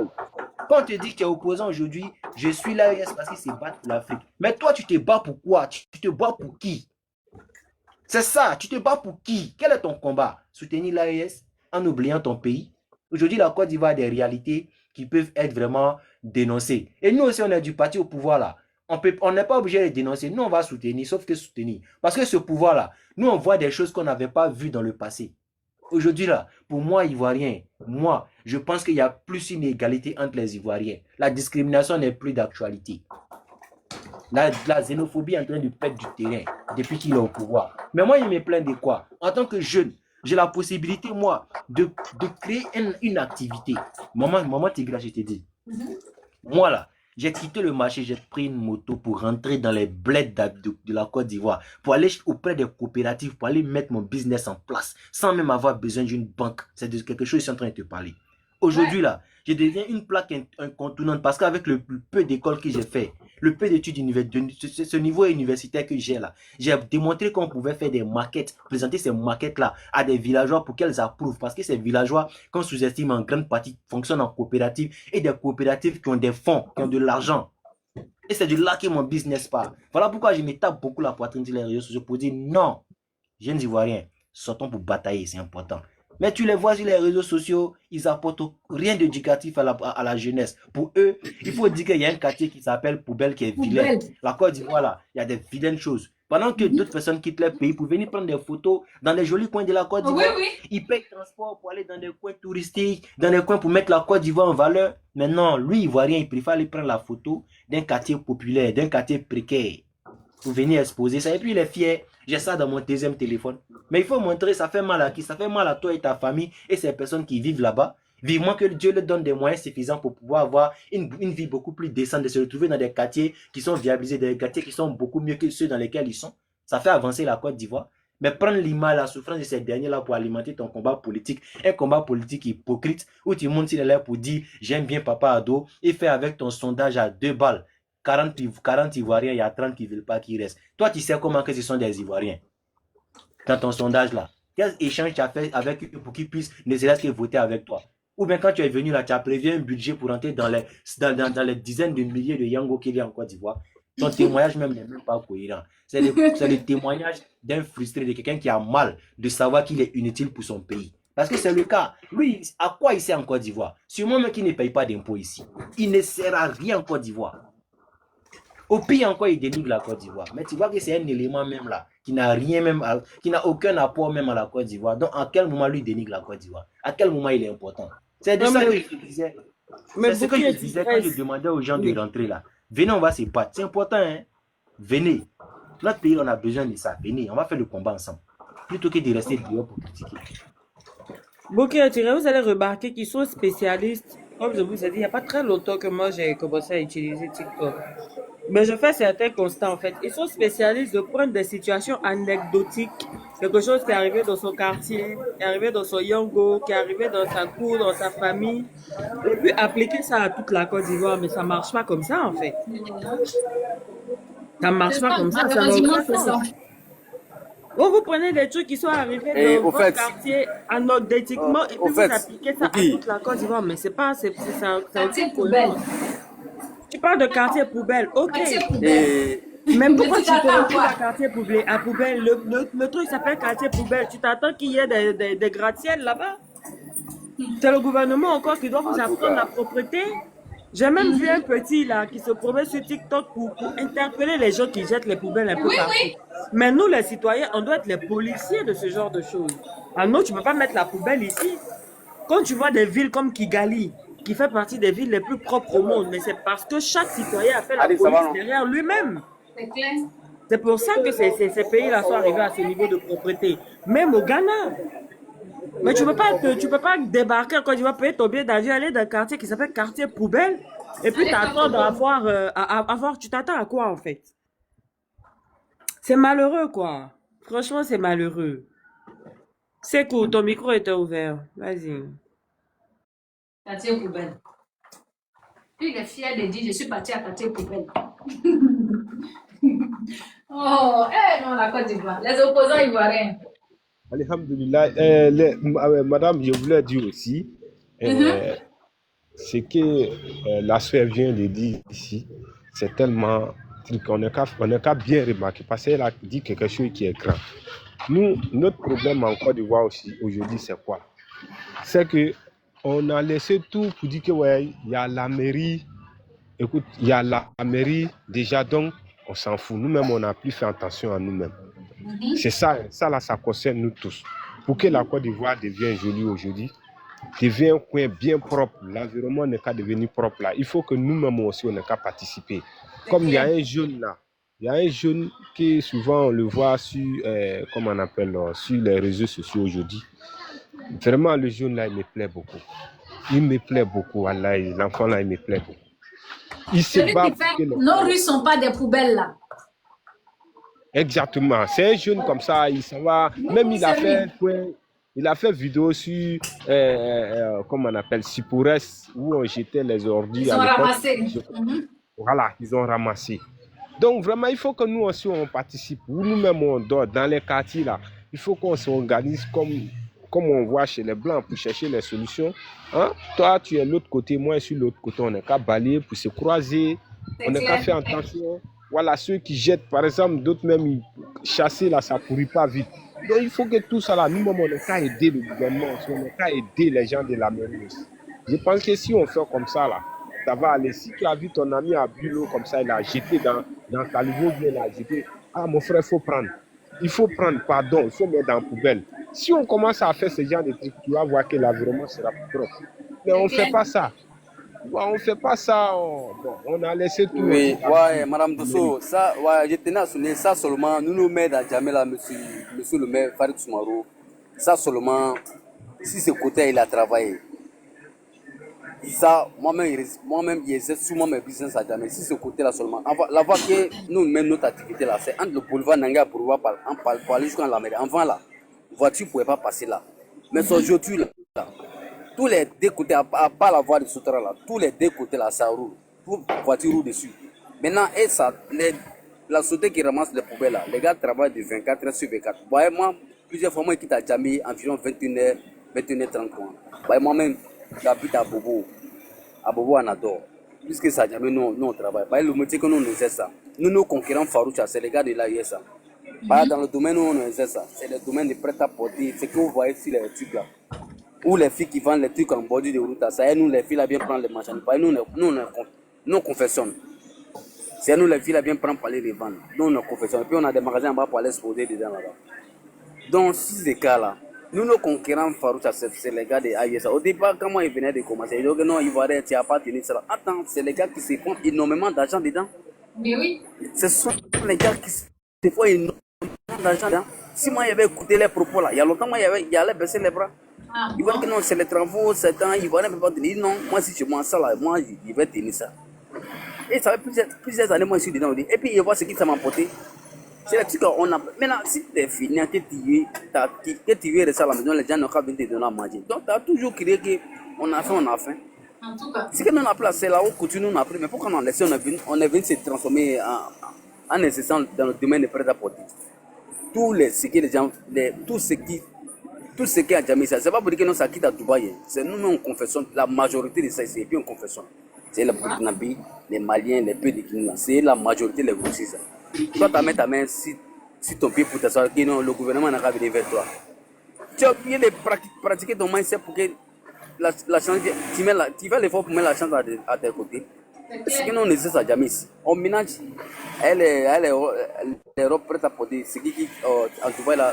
Quand on te dit que tu es opposant aujourd'hui, je suis l'AES parce qu'ils se battent pour l'Afrique. Mais toi, tu te bats pour quoi? Tu te bats pour qui? C'est ça, tu te bats pour qui? Quel est ton combat? Soutenir l'AES en oubliant ton pays? Aujourd'hui, la Côte d'Ivoire a des réalités qui peuvent être vraiment dénoncées. Et nous aussi, on est du parti au pouvoir là. On n'est pas obligé de dénoncer. Nous, on va soutenir, sauf que soutenir. Parce que ce pouvoir-là, nous, on voit des choses qu'on n'avait pas vues dans le passé. Aujourd'hui, là, pour moi, Ivoirien, moi, je pense qu'il y a plus une égalité entre les Ivoiriens. La discrimination n'est plus d'actualité. La xénophobie est en train de perdre du terrain depuis qu'il est au pouvoir. Mais moi, il me plaint de quoi? En tant que jeune, j'ai la possibilité, moi, de créer une activité. Maman Tigra, je te dis. Moi, là, j'ai quitté le marché, j'ai pris une moto pour rentrer dans les bleds de la Côte d'Ivoire, pour aller auprès des coopératives, pour aller mettre mon business en place, sans même avoir besoin d'une banque. C'est de quelque chose que je suis en train de te parler. Aujourd'hui, là, je deviens une plaque incontournante parce qu'avec le peu d'écoles que j'ai fait, le peu d'études universitaires, ce niveau universitaire que j'ai là, j'ai démontré qu'on pouvait faire des maquettes, présenter ces maquettes-là à des villageois pour qu'elles approuvent. Parce que ces villageois, qu'on sous-estime en grande partie, fonctionnent en coopérative et des coopératives qui ont des fonds, qui ont de l'argent. Et c'est de là que mon business part. Voilà pourquoi je me tape beaucoup la poitrine sur les réseaux sociaux pour dire non, jeunes Ivoiriens, sortons pour batailler, c'est important. Mais tu les vois sur les réseaux sociaux, ils apportent rien d'éducatif à la jeunesse. Pour eux, il faut dire qu'il y a un quartier qui s'appelle Poubelle qui est vilain. La Côte d'Ivoire, là, il y a des vilaines choses. Pendant que d'autres personnes quittent leur pays pour venir prendre des photos dans les jolis coins de la Côte d'Ivoire, ils payent le transport pour aller dans des coins touristiques, dans des coins pour mettre la Côte d'Ivoire en valeur. Mais non, lui, Ivoirien, il préfère aller prendre la photo d'un quartier populaire, d'un quartier précaire, pour venir exposer ça. Et puis il est fier. J'ai ça dans mon deuxième téléphone. Mais il faut montrer, ça fait mal à qui? Ça fait mal à toi et ta famille et ces personnes qui vivent là-bas. Vivement que Dieu leur donne des moyens suffisants pour pouvoir avoir une vie beaucoup plus décente, de se retrouver dans des quartiers qui sont viabilisés, des quartiers qui sont beaucoup mieux que ceux dans lesquels ils sont. Ça fait avancer la Côte d'Ivoire. Mais prendre l'image, la souffrance de ces derniers-là pour alimenter ton combat politique, un combat politique hypocrite, où tu montes sur les lèvres pour dire « j'aime bien Papa Ado » et fais avec ton sondage à 2 balles. 40 Ivoiriens, il y a 30 qui ne veulent pas qu'il reste. Toi, tu sais comment que ce sont des Ivoiriens. Dans ton sondage là, quel échange tu as fait avec eux pour qu'ils puissent ne serait-ce que voter avec toi? Ou bien quand tu es venu là, tu as prévu un budget pour entrer dans les dizaines de milliers de Yango qu'il y a en Côte d'Ivoire. Ton témoignage même n'est même pas cohérent. C'est le témoignage d'un frustré, de quelqu'un qui a mal de savoir qu'il est inutile pour son pays. Parce que c'est le cas. Lui, à quoi il sert en Côte d'Ivoire? Sûrement même qu'il ne paye pas d'impôts ici. Il ne sert à rien en Côte d'Ivoire. Au pire encore, il dénigre la Côte d'Ivoire. Mais tu vois que c'est un élément même là, qui n'a rien même, qui n'a aucun apport même à la Côte d'Ivoire. Donc, à quel moment lui dénigre la Côte d'Ivoire? À quel moment il est important? C'est de ça que je disais. C'est ce que je disais quand je demandais aux gens de rentrer là. Venez, on va se battre. C'est important, hein? Venez. Notre pays, on a besoin de ça. Venez, on va faire le combat ensemble. Plutôt que de rester dehors pour critiquer. Bokeh, vous allez remarquer qu'ils sont spécialistes. Comme je vous ai dit, il n'y a pas très longtemps que moi j'ai commencé à utiliser TikTok. Mais je fais certains constats en fait. Ils sont spécialistes de prendre des situations anecdotiques, quelque chose qui est arrivé dans son quartier, qui est arrivé dans son Yango, qui est arrivé dans sa cour, dans sa famille, et puis appliquer ça à toute la Côte d'Ivoire. Mais ça ne marche pas comme ça en fait. Ça ne marche pas comme ça. Ça n'a aucun sens. Vous prenez des trucs qui sont arrivés dans votre quartier anecdotiquement et puis vous appliquez ça à toute la Côte d'Ivoire. Mais c'est pas, c'est aucune cohérence. Tu parles de quartier poubelle, ok. Mais pourquoi tu tu te t'attends à retrouves à quoi? quartier poubelle, à poubelle? Le truc s'appelle quartier poubelle. Tu t'attends qu'il y ait des gratte-ciel là-bas? C'est le gouvernement encore qui doit vous En tout apprendre la cas, propreté. J'ai même vu un petit là qui se promet sur TikTok pour interpeller les gens qui jettent les poubelles un peu Oui, partout. oui. Mais nous, les citoyens, on doit être les policiers de ce genre de choses. Ah non, tu ne peux pas mettre la poubelle ici. Quand tu vois des villes comme Kigali, qui fait partie des villes les plus propres au monde, mais c'est parce que chaque citoyen a fait la allez, ça va, police non? derrière lui-même. C'est clair. C'est pour ça que ces pays-là sont arrivés à ce niveau de propreté. Même au Ghana. Mais tu peux pas débarquer quand tu vas payer ton billet d'avion, aller dans un quartier qui s'appelle quartier poubelle, et puis t'attendre tu t'attends à quoi en fait? C'est malheureux quoi. Franchement, c'est malheureux. C'est cool, ton micro était ouvert. Vas-y. Quartier poubelle. Lui, il est fier de dire, je suis parti à quartier poubelle. Oh, non, la Côte d'Ivoire. Les opposants ivoiriens. Alhamdulillah. Madame, je voulais dire aussi, ce que la soeur vient de dire ici, c'est tellement truc, on n'a qu'à bien remarquer, parce qu'elle a dit quelque chose qui est grand. Nous, notre problème en Côte d'Ivoire aussi, aujourd'hui, c'est quoi? C'est que on a laissé tout pour dire que, ouais, il y a la mairie, écoute, il y a la mairie, déjà, donc, on s'en fout. Nous-mêmes, on n'a plus fait attention à nous-mêmes. C'est ça là, ça concerne nous tous. Pour que la Côte d'Ivoire devienne jolie aujourd'hui, devienne un coin bien propre, l'environnement n'est qu'à devenir propre là. Il faut que nous-mêmes aussi, on n'est qu'à participer. Comme il y a un jeune là, il y a un jeune qui souvent on le voit sur, comment on appelle, sur les réseaux sociaux aujourd'hui. Vraiment, le jeune là, il me plaît beaucoup. Il me plaît beaucoup, Allah, l'enfant là, il me plaît beaucoup. Il se Celui bat qui pour fait, que les- nos rues ne sont pas des poubelles là. Exactement. C'est un jeune comme ça, il s'en va. Même il a C'est fait, lui. il a fait vidéo sur, comment on appelle, Sipores, où on jetait les ordures Ils ont à l'époque. ramassé. Voilà, ils ont ramassé. Donc vraiment, il faut que nous aussi on participe. Ou nous-mêmes on dort dans les quartiers là. Il faut qu'on s'organise comme on voit chez les Blancs pour chercher les solutions. Hein? Toi, tu es de l'autre côté, moi je suis de l'autre côté. On n'est qu'à balayer pour se croiser. On n'est qu'à faire attention. Voilà, ceux qui jettent, par exemple, d'autres même ils chasser là, ça ne courit pas vite. Donc il faut que tout ça là, nous-mêmes on n'est qu'à aider le gouvernement, on n'est qu'à aider les gens de la mairie aussi. Je pense que si on fait comme ça là, ça va aller. Si tu as vu ton ami à Bulo comme ça, il a jeté dans Calibo, il a jeté. Ah mon frère, il faut prendre. Il faut prendre, pardon, il faut mettre dans la poubelle. Si on commence à faire ce genre de trucs, tu vas voir que l'environnement sera plus propre. Mais on ne fait pas ça. Bon, on ne fait pas ça. On a laissé tout. oui, ouais, Madame Dosso, ça, ouais, je tenais à souligner ça seulement. Nous nous mettons à jamais là, monsieur le maire Farid Soumarou. Ça seulement, si ce côté il a travaillé. Ça, moi-même, j'exerce souvent mes business à jamais. Si ce côté-là seulement, la voie que nous menons notre activité là, c'est entre le boulevard Nanga et le boulevard pour aller jusqu'à la mairie. Avant là, voiture ne pouvait pas passer là. Mais aujourd'hui là, tous les deux côtés, à part la voie de Soutra là, tous les deux côtés là, ça roule. Toute voiture roule dessus. Maintenant, et ça, la société qui ramasse les poubelles là, les gars travaillent de 24 heures sur 24. Voyez, moi, plusieurs fois, moi, je quitte à Djamé environ 21h, 21h30. Voyez, moi-même, j'habite à Bobo Anador. Puisque ça, Djamé, nous, on travaille. Voyez, le métier que nous exerçons ça. Nous, nos concurrents farouches, c'est les gars de l'AISA. Dans le domaine où on exerce ça, c'est le domaine de prêt-à-porter. C'est que vous voyez sur les trucs là. Ou les filles qui vendent les trucs en bordure de route, ça y est, nous les filles là bien prendre les marchandises. Nous confessionnons. C'est nous les filles là bien prendre pour aller les vendre. Nous on confessionnons. Et puis on a des magasins en bas pour aller exposer dedans là-bas. Donc si ces cas là, nous nos concurrents farouches, c'est les gars de AISA. Au départ, quand moi ils venaient de commencer, ils disaient que non, ils vont arrêter, tu n'as pas tenu ça. Attends, c'est les gars qui se font énormément d'argent dedans. Mais oui. Ce sont les gars qui se font énormément d'argent dedans. Si moi j'avais écouté les propos là, il y a longtemps, moi j'allais baisser les bras. Ils voient que non, c'est les travaux, c'est un, ils voient ne peuvent pas tenir. Non, moi si je mange ça là, moi je vais tenir ça. Et ça fait plusieurs années, moi je suis dedans. Et puis je vois ce qui ça m'a apporté. C'est là que on a. Maintenant, si tu es fini, que tu veux rester à la maison, les gens n'ont pas besoin de te donner à manger. Donc tu as toujours crié qu'on a faim, on a faim. En tout cas. Ce que nous on a placé là, on continue, on a pris. Mais pourquoi on a laissé, on est venu se transformer en essence dans le domaine de prêt-à-porter. Tous ce qui les gens, tout ce qui a jamais ça, c'est pas pour dire que nous ça quitte à Dubaï. C'est nous on confession, la majorité de ça ici, et puis on confession. C'est les Burkinabés, les Maliens, les pays de Guinée, c'est la majorité les Russes. Toi, tu mets ta main sur ton pied pour t'asseoir que non, le gouvernement n'a qu'à venir vers toi. Tu as oublié de pratiquer ton mindset pour que la chance, tu fais l'effort pour mettre la chance à tes côtés. Ce que nous ne sait jamais ici. On ménage, elle est prête à porter. Ce qui en Dubaï là,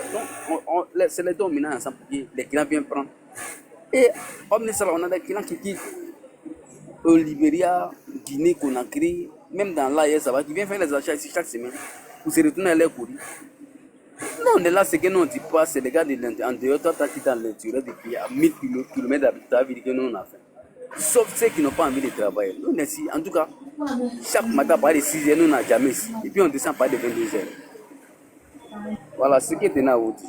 c'est les deux on ménage ensemble pour que les clients viennent prendre. Et on a des clients qui quittent au Libéria, Guinée, Conakry, même dans l'AES, ça va, qui viennent faire les achats ici chaque semaine pour se retourner à leur courrier. Non, on est là, ce que nous on dit pas, c'est les gars de l'intérieur. En dehors, toi, tu as quitté dans l'intérieur depuis à 1000 km d'habitude, tu as vu que nous on a fait. Sauf ceux qui n'ont pas envie de travailler. Nous, ici, en tout cas, chaque matin, par les 6 heures, nous n'avons jamais ici. Et puis on descend par les 22 heures. Voilà ce qui est dans la route.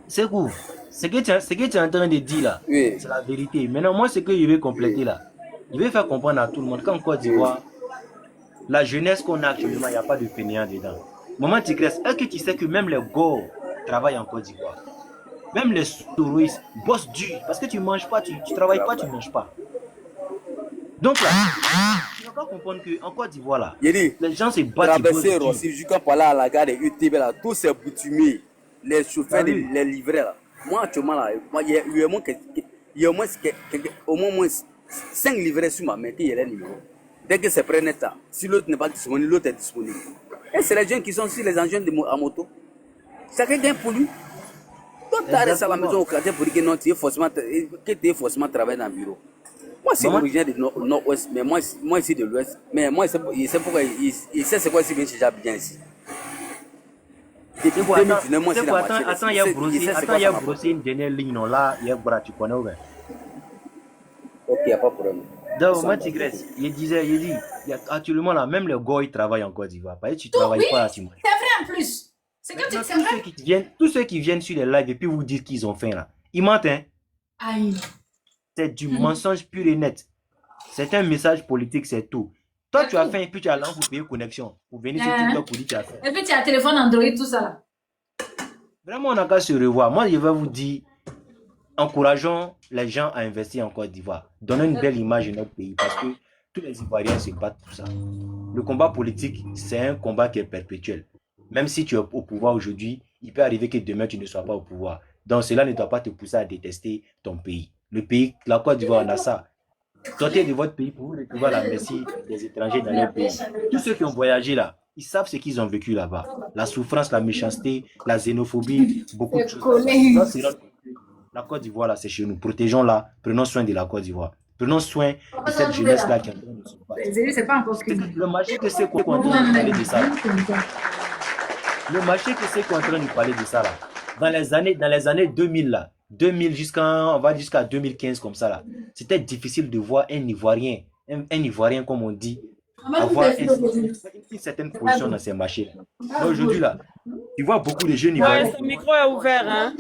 C'est cool. Ce que tu es en train de dire là, Oui. c'est la vérité. Maintenant, moi, ce que je vais compléter là, je vais faire comprendre à tout le monde qu'en Côte d'Ivoire, la jeunesse qu'on a actuellement, il n'y a pas de fainéants dedans. Maman Tigresse, est-ce que tu sais que même les Gors travaillent en Côte d'Ivoire? Même les touristes bossent dur parce que tu ne manges pas, tu ne travailles pas, tu ne manges pas. Donc là, tu ne vas pas comprendre qu'en Côte d'Ivoire là, les gens se battent. Traverser Rossi, jusqu'à par là à la gare de UTB là, tous ces boutumiers, les chauffeurs, les livreurs là. Moi actuellement là, il y a au moins 5 livreurs sur ma main qui est les numéros. Dès que c'est prêt net là, si l'autre n'est pas disponible, l'autre est disponible. Et c'est les jeunes qui sont sur les engins à moto. Chacun gagne pour lui. Toi, tu restes à la maison au quartier pour dire que non, tu es forcément travailler dans le bureau. Moi, c'est originaire du nord-ouest, mais moi ici de l'ouest. Mais moi, il sait pourquoi il sait c'est quoi s'il vient chez bien ici. Depuis 2019, moi, c'est attends, il y a brossé une dernière ligne, non, là, il y a bras, tu connais où? Ok, il n'y a pas de problème. Donc, moi, Tigresse, il dit, actuellement là, même les gars, ils travaillent en Côte d'Ivoire. Parce que tu ne travailles pas à Timor. C'est vrai en plus. C'est que c'est vrai. Tous ceux qui viennent sur les lives et puis vous disent qu'ils ont faim là, ils mentent, hein? Aïe. C'est du mensonge pur et net. C'est un message politique, c'est tout. Toi, tu as faim et puis tu as l'envie pour payer connexion. Pour venir sur TikTok pour dire que tu as faim. Et puis tu as un téléphone Android, tout ça là. Vraiment, on n'a qu'à se revoir. Moi, je vais vous dire, encourageons les gens à investir en Côte d'Ivoire. Donnons une belle image de notre pays parce que tous les Ivoiriens se battent pour ça. Le combat politique, c'est un combat qui est perpétuel. Même si tu es au pouvoir aujourd'hui, il peut arriver que demain tu ne sois pas au pouvoir. Donc cela ne doit pas te pousser à détester ton pays. Le pays, la Côte d'Ivoire, on a ça. Sortez de votre pays pour vous retrouver à la merci des étrangers dans leur pays. Tous ceux qui ont voyagé là, ils savent ce qu'ils ont vécu là-bas. La souffrance, la méchanceté, la xénophobie, beaucoup de choses. La Côte d'Ivoire, là, c'est chez nous. Protégeons-la, prenons soin de la Côte d'Ivoire. Prenons soin de cette jeunesse-là qui est en train de se battre. C'est pas encore le marché que c'est qu'on est en train de parler de ça. Le marché que c'est qu'on est en train de parler de ça là. Dans les années 2000 là, 2000 on va jusqu'à 2015 comme ça là, c'était difficile de voir un Ivoirien, un Ivoirien comme on dit, avoir une certaine position dans ces marchés. Aujourd'hui là, tu vois beaucoup de jeunes Ivoiriens. Ouais, ton micro est ouvert, hein?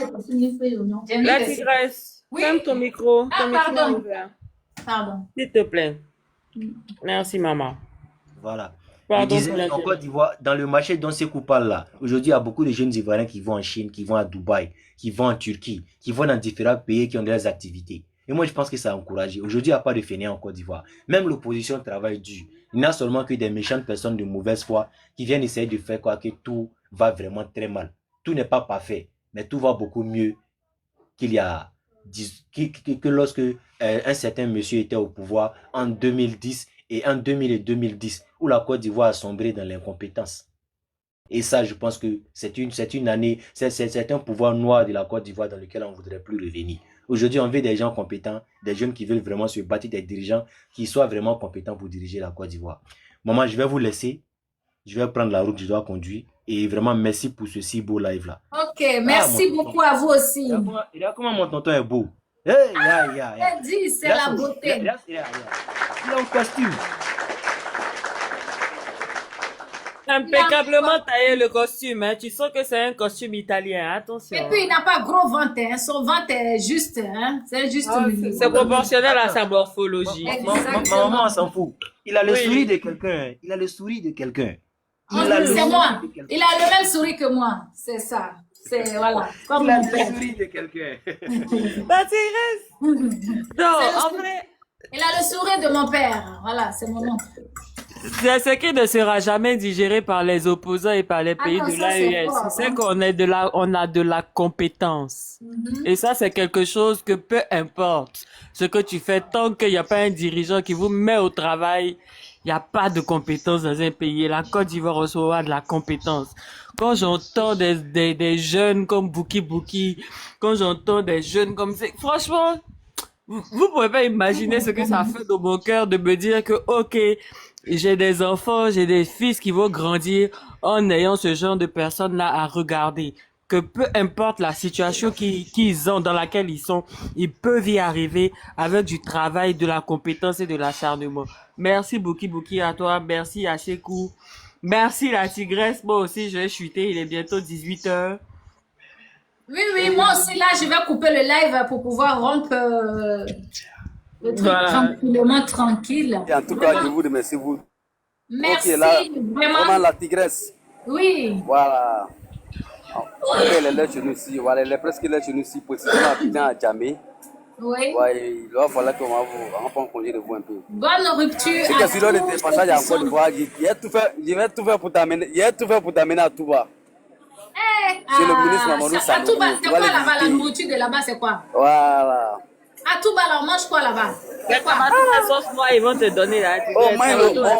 La Tigresse, ferme ton micro. Ton micro est ouvert. Pardon. S'il te plaît. Merci, maman. Voilà. Pardon, je disais, en Côte d'Ivoire, dans le marché dont c'est coupable là, aujourd'hui, il y a beaucoup de jeunes Ivoiriens qui vont en Chine, qui vont à Dubaï, qui vont en Turquie, qui vont dans différents pays qui ont des activités. Et moi, je pense que ça a encouragé. Aujourd'hui, il n'y a pas de fainéants en Côte d'Ivoire. Même l'opposition travaille dur. Il n'y a seulement que des méchantes personnes de mauvaise foi qui viennent essayer de faire croire que tout va vraiment très mal. Tout n'est pas parfait, mais tout va beaucoup mieux qu'il y a que lorsque un certain monsieur était au pouvoir en 2010 et en 2000 et 2010 où la Côte d'Ivoire a sombré dans l'incompétence. Et ça, je pense que c'est une année, c'est un pouvoir noir de la Côte d'Ivoire dans lequel on ne voudrait plus revenir. Aujourd'hui, on veut des gens compétents, des jeunes qui veulent vraiment se battre, des dirigeants qui soient vraiment compétents pour diriger la Côte d'Ivoire. Maman, je vais vous laisser. Je vais prendre la route, je dois conduire. Et vraiment, merci pour ce si beau live-là. Ok, merci beaucoup à vous aussi. Regarde comment mon tonton est beau. Hey, Dis, c'est la beauté. Il a un costume. Impeccablement taillé le costume, hein. Tu sens que c'est un costume italien, attention. Et puis il n'a pas gros ventre, hein. Son ventre est juste, hein. C'est juste c'est proportionnel à sa morphologie. Ma maman, on s'en fout. Il a le sourire de quelqu'un. Il a le sourire de quelqu'un. C'est moi. Il a le même sourire que moi. C'est ça. C'est, voilà. Comme il a le sourire de quelqu'un. La Tigresse. Non, en vrai. Il a le sourire de mon père. Voilà, c'est mon oncle. C'est ce qui ne sera jamais digéré par les opposants et par les pays non, de ça, c'est l'AES. fort, C'est hein. on a de la compétence. Et ça, c'est quelque chose que peu importe ce que tu fais, tant qu'il n'y a pas un dirigeant qui vous met au travail, il n'y a pas de compétence dans un pays. Et la Côte d'Ivoire recevra de la compétence. Quand j'entends des jeunes comme Bouki Bouki, quand j'entends des jeunes comme... Franchement, vous pouvez pas imaginer ce que ça fait dans mon cœur de me dire que, ok, j'ai des enfants, j'ai des fils qui vont grandir en ayant ce genre de personnes-là à regarder. Que peu importe la situation qu'ils ont, dans laquelle ils sont, ils peuvent y arriver avec du travail, de la compétence et de l'acharnement. Merci Bouki Bouki à toi, merci à Chekou, merci la tigresse, moi aussi je vais chuter, il est bientôt 18h. Oui, moi aussi, là, je vais couper le live pour pouvoir rompre le truc Voilà. tranquillement, tranquille. Et en tout cas, je vous remercie, vous. Merci, Ok, là, vraiment. vraiment la tigresse. Oui. Voilà. Elle est là chez nous ici. Voilà, elle est presque là chez nous ici, précisément habitant à Djamé. Oui. Ouais, il va falloir qu'on va prendre congé de vous un peu. Bonne rupture. C'est que si l'on était passage à Côte d'Ivoire, je vais tout faire pour t'amener à Touba. C'est le ministre Mamadou À Sanogo. Touba, c'est Tu quoi vas les là-bas? La visiter. nourriture de là-bas, c'est quoi? Voilà. À Touba, là, on mange quoi là-bas? Les tomates, la sauce noire, ils vont te donner la On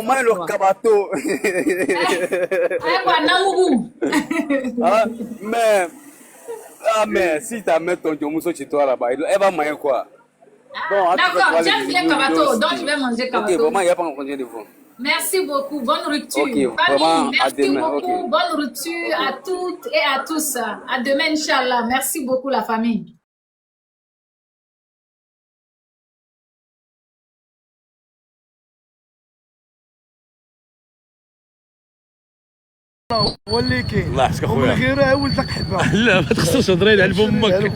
mange le kabato. Eh, quoi, Namougou? Mais si tu amènes ton Djomuso chez toi là-bas, elle va manger quoi? Bon, D'accord, j'aime bien Kabato, donc je vais manger Ok, Kabato. vraiment, il n'y a pas de congé de vous. Merci beaucoup, bonne rupture. Ok, Famille, vraiment, à merci demain, beaucoup, ok. bonne rupture à toutes et à tous. À demain, Inch'Allah. Merci beaucoup, la famille. الله يحفظك اخويا غير ولدك حبه لا ما تخسرش هضري على امك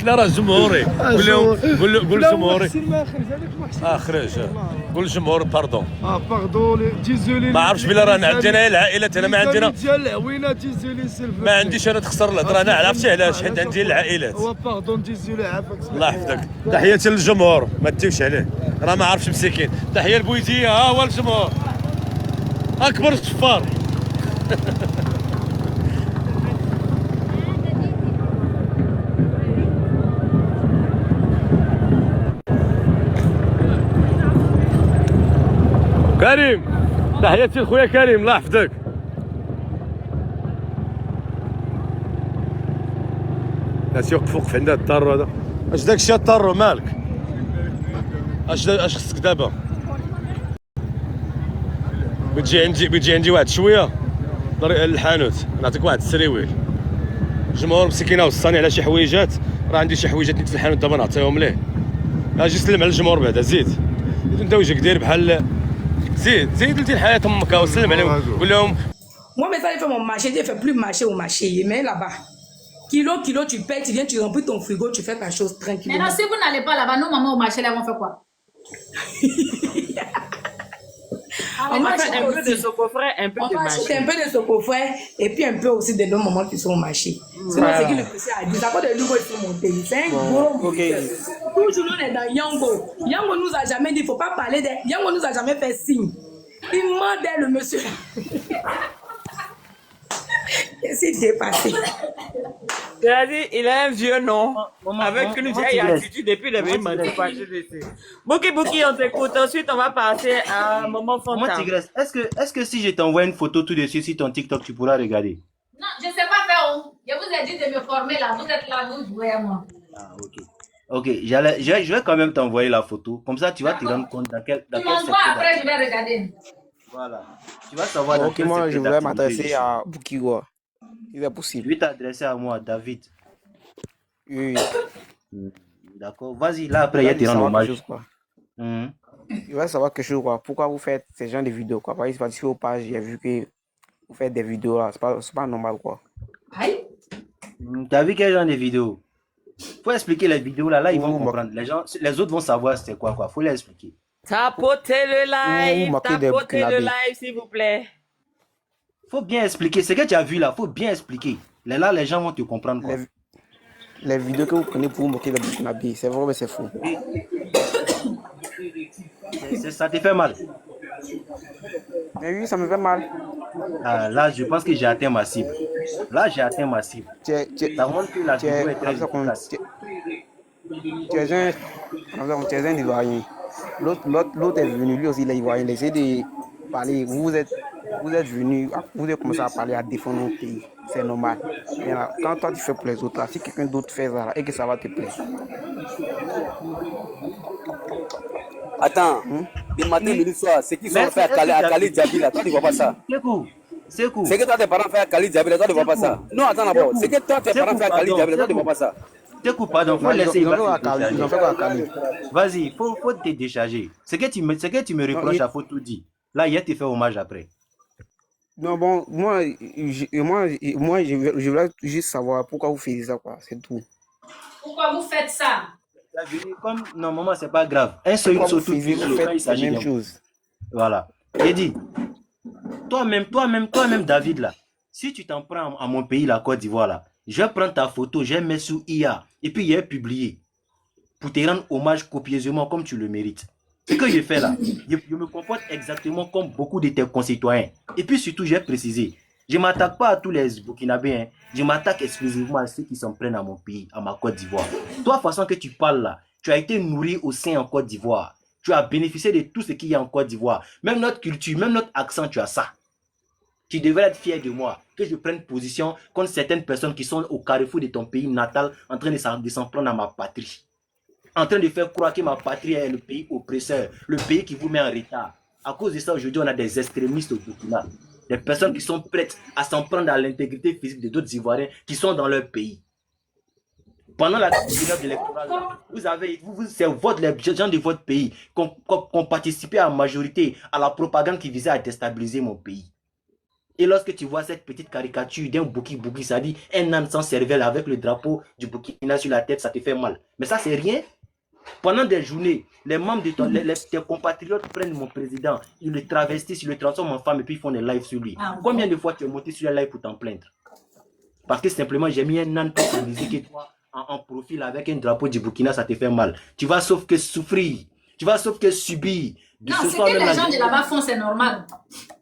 لا راه جمهوري قول لهم قول للجمهور خرج قول للجمهور باردون باردون ديزولي ما عرفتش بلا رانا عندنا العائلات انا ما عندنا ديال العوينه ديزولي سيلف ما عنديش انا تخسر الهضره انا عرفتي علاش حيت عندي العائلات هو باردون ديزولي عافاك الله يحفظك تحياتي للجمهور ما تديوش عليه راه ما عرفش مسكين تحيه لبويديه ها هو الجمهور اكبر الصفار كريم تحياتي لخويا كريم الله يحفظك الناس يوقفوا عند هذا الطارو هذا اش داك الشيء الطارو مالك اش خصك دابا بتجي عندي واحد شويه طريق الحانوت نعطيك واحد السريويل الجمهور مسكينه وصاني على شي حويجات راه عندي شي حويجات نيت في الحانوت دابا نعطيهم ليه اجي سلم على الجمهور بعدا زيد انت وجهك داير بحال زيد لتي الحياه امك وسلم عليهم قول لهم Moi, mes frères, ils font mon marché, je ne fais plus marcher au marché. Mais là-bas, kilo, tu payes, tu viens, tu remplis ton frigo, tu fais ta chose tranquillement. Maintenant, si vous n'allez pas là-bas, nos mamans au marché, là, vont faire quoi? On achète un peu de sopofrais, un peu On de achète marché. un peu de sopofrais et puis un peu aussi de nos mamans qui sont au marché. Sinon, c'est qui le précis a dit, ça va de nous qui sont montés. C'est un gros monteur. Toujours, on est dans Yango. Yango nous a jamais dit, il ne faut pas parler de... Yango nous a jamais fait signe. Il demandait le monsieur. Qu'est-ce qui s'est passé? C'est-à-dire, il a un vieux nom, avec une vieille tigresse. attitude, et puis il avait émancipation dessus. Bouki Bouki, on t'écoute. Ensuite, on va passer à Maman Moi, Fontaine. Tigresse, est-ce que si je t'envoie une photo tout dessus sur ton TikTok, tu pourras regarder? Non, je ne sais pas faire. Je vous ai dit de me former là. Vous êtes là, vous jouez à moi. Ah, ok. Ok, je vais quand même t'envoyer la photo. Comme ça, tu vas te rendre compte dans quel Tu secteur. m'envoies, après, je vais regarder. Voilà. Tu vas savoir dans Ok, quel moi secteur je voulais d'activité m'adresser je à Bukiwa. Il est suis. possible. Je vais t'adresser à moi, David. Oui, D'accord. Vas-y, là, après, il y a je tes voulais savoir quelque hommage. chose, quoi. Mhm. Je voulais savoir quelque chose, quoi. Pourquoi vous faites ces genres de vidéos, quoi? Par exemple, sur vos pages, j'ai vu que vous faites des vidéos là. C'est pas normal, quoi. Aïe. T'as vu quel genre de vidéo? Faut expliquer les vidéos là, ils vont Vous comprendre. Les autres vont savoir c'était quoi. Faut les expliquer. Tapotez le live, marquez des tapotez le Burkinabés. live, s'il vous plaît. Faut bien expliquer. Ce que tu as vu là, faut bien expliquer. Là, les gens vont te comprendre. Quoi. Les vidéos que vous prenez pour vous moquer les Burkinabés, c'est vrai, mais c'est faux. Ça te fait mal. Mais oui, ça me fait mal. Ah, là, je pense que j'ai atteint ma cible. Là, j'ai atteint ma cible. Ça montre que la vidéo est très efficace. Tu es un Ivoirien. L'autre est venu, lui aussi, il est Ivoirien. Il essaie de parler. Vous êtes venu, vous avez commencé à parler, à défendre notre pays. C'est normal. Mais là, quand toi tu fais pour les autres, là, si quelqu'un d'autre fait ça, là, et que ça va te plaire. Attends, le matin, midi, soir, ce qu'ils ont fait à Kali Djabi, là, toi, tu ne vois pas ça. C'est cool. C'est que toi, tes parents font à Kali Djabi, là, toi, tu ne vois pas ça. Non, attends d'abord. C'est que toi, tes parents font à Kali Djabi, là, toi, tu ne vois pas ça. C'est cool, pardon. Faut laisser. Ils ont fait quoi à Kali? Vas-y, faut te décharger. Ce que tu me reproches, il faut tout dire. Là, hier, tu fais hommage après. Non, bon, moi, je voulais juste savoir pourquoi vous faites ça, quoi. C'est tout. Pourquoi vous faites ça? Comme normalement, c'est pas grave. Un seul surtout, il s'agit même chose. Voilà. J'ai dit, toi-même, David, là, si tu t'en prends à mon pays, la Côte d'Ivoire, là, je vais prendre ta photo, je vais mettre sous IA, et puis il est publié pour te rendre hommage copieusement comme tu le mérites. Ce que j'ai fait là, je me comporte exactement comme beaucoup de tes concitoyens. Et puis surtout, j'ai précisé, je ne m'attaque pas à tous les Burkinabés, hein. Je m'attaque exclusivement à ceux qui s'en prennent à mon pays, à ma Côte d'Ivoire. Toi, façon que tu parles là, tu as été nourri au sein en Côte d'Ivoire. Tu as bénéficié de tout ce qu'il y a en Côte d'Ivoire. Même notre culture, même notre accent, tu as ça. Tu devrais être fier de moi, que je prenne position contre certaines personnes qui sont au carrefour de ton pays natal en train de s'en prendre à ma patrie. En train de faire croire que ma patrie est le pays oppresseur, le pays qui vous met en retard. À cause de ça, aujourd'hui, on a des extrémistes au Burkina. Des personnes qui sont prêtes à s'en prendre à l'intégrité physique de d'autres Ivoiriens qui sont dans leur pays. Pendant la période électorale, c'est les gens de votre pays qui ont participé à la majorité à la propagande qui visait à déstabiliser mon pays. Et lorsque tu vois cette petite caricature d'un Bouki, ça dit un âne sans cervelle avec le drapeau du Burkina sur la tête, ça te fait mal. Mais ça, c'est rien. Pendant des journées, les membres de tes compatriotes prennent mon président, ils le travestissent, ils le transforment en femme et puis ils font des lives sur lui. Combien de fois tu es monté sur les lives pour t'en plaindre? Parce que simplement, j'ai mis un âne pour te dire que toi, en profil avec un drapeau du Burkina, ça te fait mal. Tu vas sauf que souffrir, tu vas sauf que subir. Non, c'est que les gens de là-bas font, c'est normal.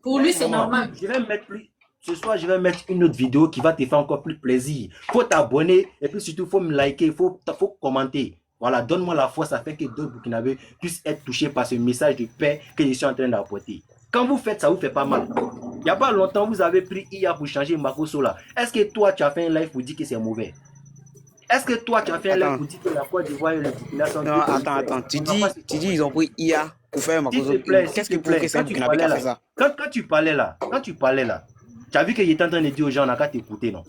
Pour lui, c'est normal. Ce soir, je vais mettre une autre vidéo qui va te faire encore plus plaisir. Il faut t'abonner et puis surtout, il faut me liker, il faut commenter. Voilà, donne-moi la force afin que d'autres Burkinabés puissent être touchés par ce message de paix que je suis en train d'apporter. Quand vous faites ça, vous fait pas mal. Il n'y a pas longtemps, vous avez pris IA pour changer Makosso là. Est-ce que toi, tu as fait un live pour dire que c'est mauvais? Est-ce que toi, tu as fait un live pour dire que la Côte d'Ivoire et le Burkina sont... Non, attends. Tu dis ils ont pris IA pour faire Makosso. Qu'est-ce qui prouve que c'est un Burkinabé qui a fait ça? Quand tu parlais là, tu as vu qu'il était en train de dire aux gens, on n'a qu'à t'écouter, non?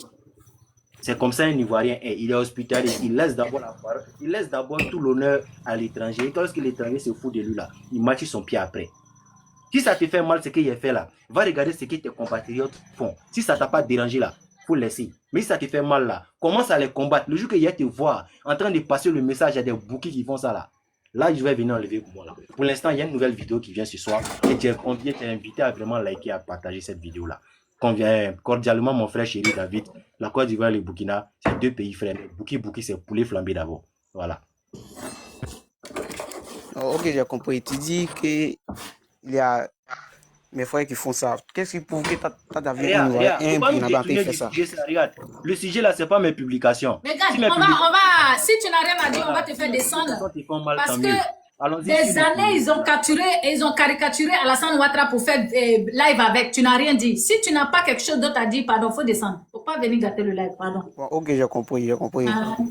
C'est comme ça un Ivoirien est. Il est hospitalier. Il laisse d'abord la parole. Il laisse d'abord tout l'honneur à l'étranger. Et lorsque l'étranger se fout de lui là, il marche son pied après. Si ça te fait mal ce qu'il a fait là, va regarder ce que tes compatriotes font. Si ça t'a pas dérangé là, faut laisser. Mais si ça te fait mal là, commence à les combattre. Le jour qu'il y a te voir en train de passer le message à des bouquets qui font ça là, là je vais venir enlever pour moi là. Pour l'instant, il y a une nouvelle vidéo qui vient ce soir. Et tu es invité à vraiment liker, à partager cette vidéo là. Convient cordialement mon frère chéri David. La Côte d'Ivoire et le Burkina, c'est deux pays frères. Bouki, c'est poulet flambé d'abord. Voilà. Ok, j'ai compris. Tu dis qu'il y a mes frères qui font ça. Qu'est-ce qui prouve que t'as David un Burkinabé qui fait ça? Regarde, le sujet là, c'est pas mes publications. Mais regarde, si tu n'as rien à dire, on va te faire descendre. Parce que des années, ils ont caricaturé Alassane Ouattara pour faire live avec. Tu n'as rien dit. Si tu n'as pas quelque chose d'autre à dire, pardon, faut descendre. Faut pas venir gâter le live, pardon. Bon, ok, j'ai compris.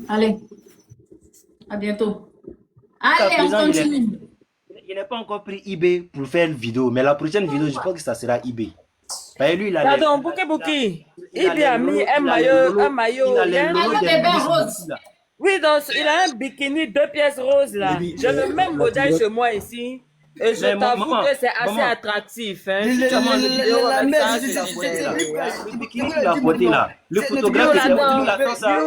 Allez, à bientôt. Allez, on continue. Il n'a pas encore pris eBay pour faire une vidéo, mais la prochaine vidéo, je pense que ça sera eBay. Lui, il a pardon, Bouki. eBay a mis un maillot. Il a des bains roses. Oui, donc il a un bikini 2 pièces roses là. J'ai le même modèle chez moi ici. Et je t'avoue que c'est assez attractif. Hein. Le bikini qu'il a porté là, le photographe qui a fait ça.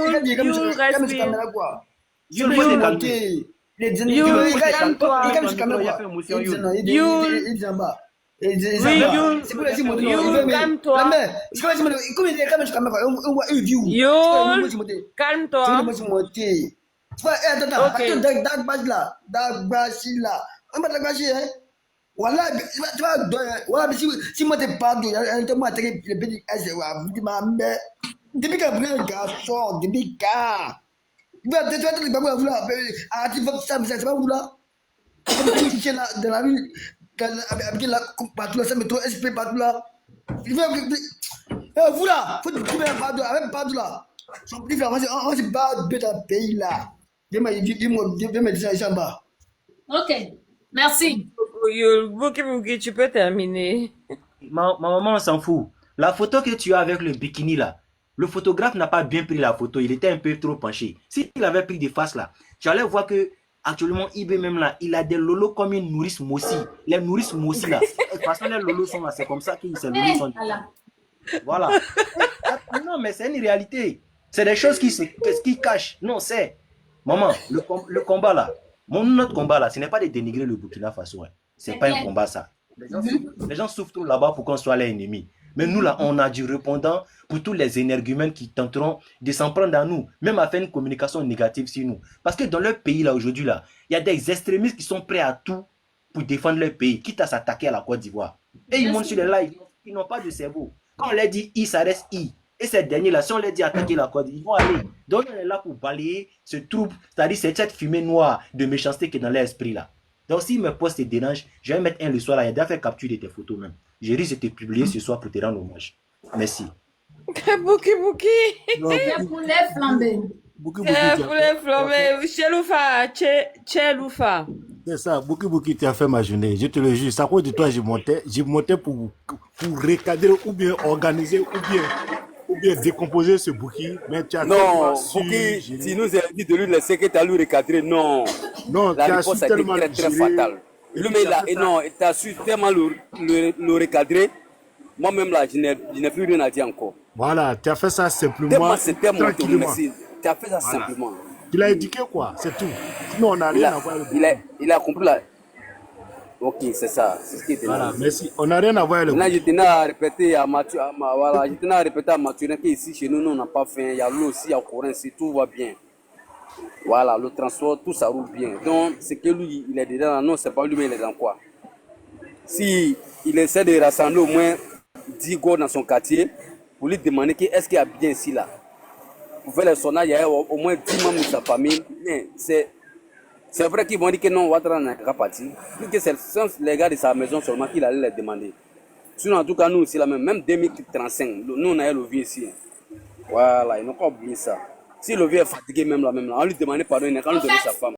Voilà, tu vas donner. Voilà, mais si moi t'es pas d'où, moi t'es le petit depuis qu'un vrai garçon, depuis qu'un. Tu vas te dire, voilà, arrêtez votre ça, c'est pas vous là. Dans la rue, avec la partout là, ça met trop esprit partout là. Il veut, vous là, faut que tu mettes partout, avec partout là. Son petit frère, on se bat de ton pays là. Dis-moi, dis-moi, ça en bas. Ok, merci. Bouki, tu peux terminer. Ma maman, on s'en fout. La photo que tu as avec le bikini là, le photographe n'a pas bien pris la photo. Il était un peu trop penché. S'il avait pris des faces là, tu allais voir que actuellement, eBay même là, il a des lolos comme une nourrice Mossi. Les nourrices Mossi là. Parce que les lolos sont là, c'est comme ça qu'ils ces lolos sont. Voilà. Non, mais c'est une réalité. C'est des choses qui cachent. Non, c'est. Maman, le combat là, notre combat là, ce n'est pas de dénigrer le Burkina Faso. Hein. C'est pas un combat ça. Les gens souffrent tout là-bas pour qu'on soit les ennemis. Mais nous là, on a du répondant pour tous les énergumènes qui tenteront de s'en prendre à nous, même à faire une communication négative sur nous. Parce que dans leur pays là aujourd'hui là, il y a des extrémistes qui sont prêts à tout pour défendre leur pays, quitte à s'attaquer à la Côte d'Ivoire. Et ils montent sur les lives, ils n'ont pas de cerveau. Quand on leur dit I, ça reste I. Et ces derniers-là, si on leur dit attaquer la Côte, ils vont aller. Donc on est là pour balayer ce trouble, c'est-à-dire cette fumée noire de méchanceté qui est dans leur esprit là. Donc s'ils me postent et dérangent, je vais mettre un le soir là, il y a déjà fait capture de tes photos même. Je risque de te publier ce soir pour te rendre hommage. Merci. Bouki. C'est pour les flambés. C'est pour les flambés. Cheloufa. C'est ça, Bouki, tu as fait ma journée. Je te le jure, ça cause de toi, j'ai monté pour recadrer ou bien organiser ou bien décomposer ce Bouki. Mais tu as non, Bouki, si nous avons dit de lui laisser que tu as lui recadrer, non. Non, la réponse a été très, très fatale. Lui, mais là, non, tu as su tellement le recadrer. Moi-même, là, je n'ai plus rien à dire encore. Voilà, tu as fait ça simplement. Tranquillement. Tu as fait ça simplement. Il a éduqué quoi, c'est tout. Sinon, on n'a rien à voir avec le il a compris là. Ok, c'est ça. C'est ce qui était voilà, merci. On n'a rien à voir avec le là, je tenais à répéter à Mathurin qu'ici, chez nous, on n'a pas faim. Il y a l'eau aussi, il y a le courant ici, tout va bien. Voilà, le transport, tout ça roule bien. Donc, c'est que lui, il est dedans. Non, c'est pas lui, mais il est dans quoi. Si il essaie de rassembler au moins 10 gars dans son quartier pour lui demander est-ce qu'il y a bien ici là. Pour faire les sondages, il y a au moins 10 membres de sa famille. Mais c'est vrai qu'ils vont dire que non, Ouattara n'a pas parti. Que c'est les gars de sa maison seulement qu'il allait les demander. Sinon, en tout cas, nous ici, même 2035, nous on a le vieux ici. Voilà, ils n'ont pas oublié ça. Si le vieux est fatigué, même là, on lui demandait pardon, il n'a qu'à nous donner sa femme.